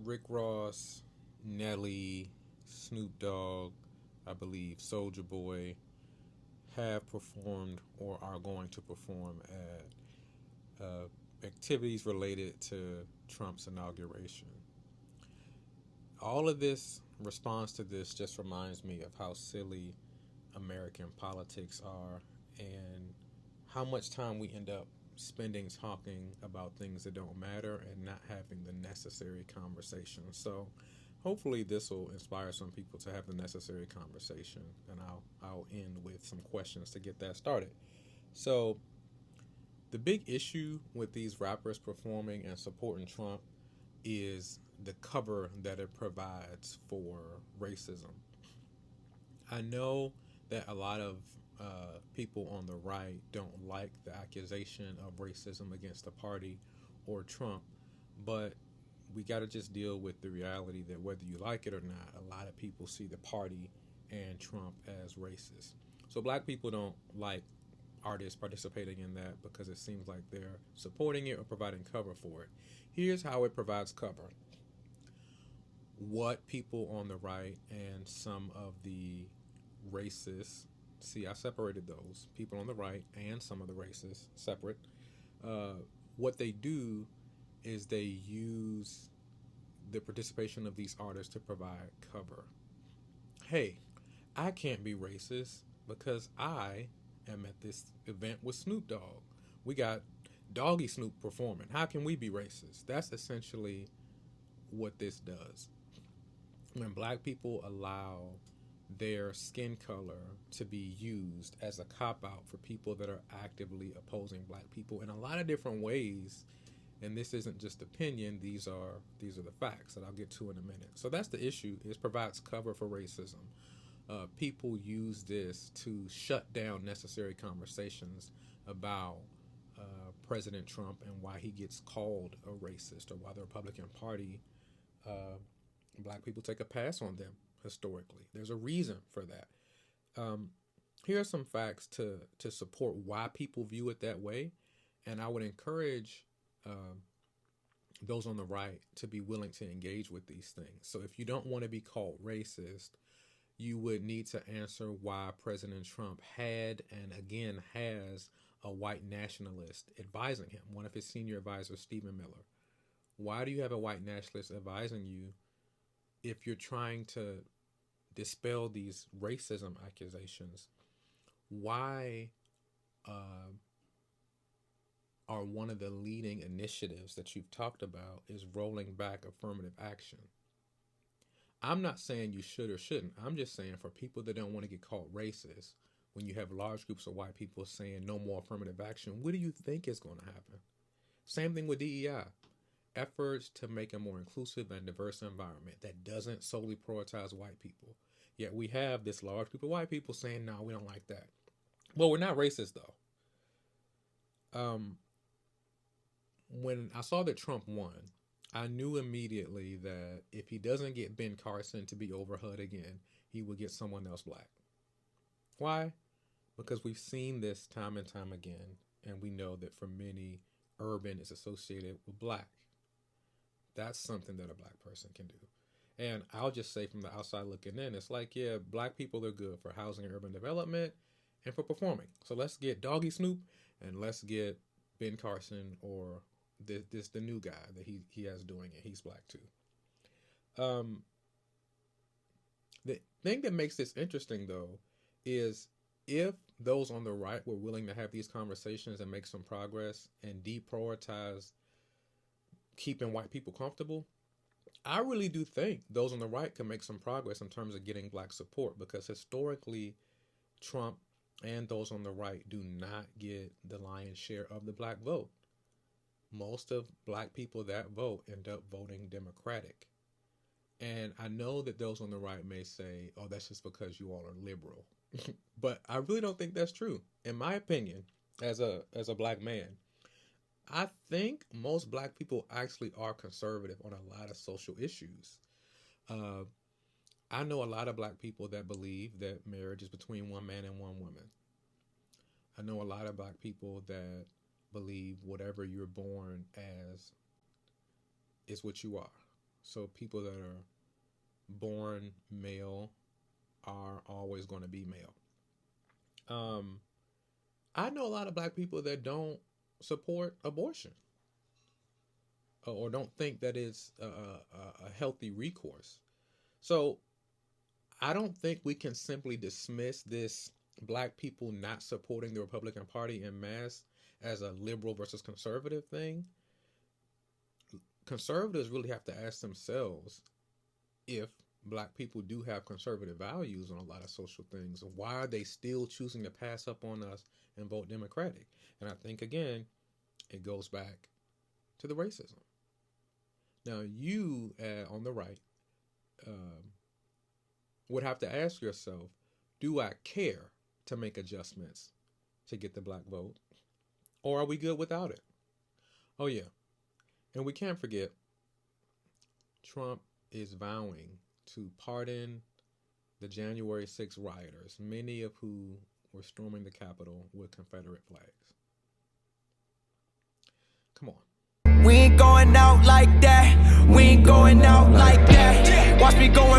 Rick Ross, Nelly, Snoop Dogg, I believe Soulja Boy have performed or are going to perform at activities related to Trump's inauguration. All of this response to this just reminds me of how silly American politics are and how much time we end up spending talking about things that don't matter and not having the necessary conversation. So hopefully this will inspire some people to have the necessary conversation, and I'll end with some questions to get that started. So the big issue with these rappers performing and supporting Trump is the cover that it provides for racism. I know that a lot of people on the right don't like the accusation of racism against the party or Trump, but we got to just deal with the reality that whether you like it or not, a lot of people see the party and Trump as racist. So black people don't like artists participating in that because it seems like they're supporting it or providing cover for it. Here's how it provides cover. What people on the right and some of the racists, see, I separated those people on the right and some of the racists separate. Uh, what they do is they use the participation of these artists to provide cover. Hey, I can't be racist because I am at this event with Snoop Dogg. We got Doggy Snoop performing. How can we be racist? That's essentially what this does. When black people allow their skin color to be used as a cop out for people that are actively opposing black people in a lot of different ways, and this isn't just opinion, these are the facts that I'll get to in a minute. So that's the issue. It provides cover for racism. People use this to shut down necessary conversations about President Trump and why he gets called a racist or why the Republican Party, uh, black people take a pass on them historically. There's a reason for that. Um, Here are some facts to support why people view it that way, and I would encourage those on the right to be willing to engage with these things. So if you don't want to be called racist, you would need to answer why President Trump had and again has a white nationalist advising him, one of his senior advisors, Stephen Miller. Why do you have a white nationalist advising you if you're trying to dispel these racism accusations? Why uh, are one of the leading initiatives that you've talked about is rolling back affirmative action? I'm not saying you should or shouldn't. I'm just saying for people that don't want to get called racist, when you have large groups of white people saying no more affirmative action, what do you think is going to happen? Same thing with DEI. Efforts to make a more inclusive and diverse environment that doesn't solely prioritize white people. Yet we have this large group of white people saying, no, we don't like that. Well, we're not racist though. Um, when I saw that Trump won, I knew immediately that if he doesn't get Ben Carson to be over HUD again, he will get someone else black. Why? Because we've seen this time and time again, and we know that for many, urban is associated with black. That's something that a black person can do. And I'll just say from the outside looking in, it's like, yeah, black people are good for housing and urban development and for performing. So let's get Doggy Snoop and let's get Ben Carson or this the new guy that he has doing it. He's black too. Um, the thing that makes this interesting though is if those on the right were willing to have these conversations and make some progress and deprioritize keeping white people comfortable, I really do think those on the right can make some progress in terms of getting black support because historically, Trump and those on the right do not get the lion's share of the black vote. Most of black people that vote end up voting Democratic. And I know that those on the right may say, oh, that's just because you all are liberal. But I really don't think that's true. In my opinion, as a black man, I think most black people actually are conservative on a lot of social issues. Uh, I know a lot of black people that believe that marriage is between one man and one woman. I know a lot of black people that believe whatever you're born as is what you are. So people that are born male are always going to be male. I know a lot of black people that don't support abortion or don't think that it's a healthy recourse. So I don't think we can simply dismiss this black people not supporting the Republican Party en masse as a liberal versus conservative thing. Conservatives really have to ask themselves if black people do have conservative values on a lot of social things. Why are they still choosing to pass up on us and vote Democratic? And I think, again, it goes back to the racism. Now, you on the right would have to ask yourself, do I care to make adjustments to get the black vote? Or are we good without it? Oh, yeah. And we can't forget, Trump is vowing to pardon the January 6th rioters, many of who were storming the Capitol with Confederate flags. Come on. We ain't going out like that. We ain't going out like that. Watch me going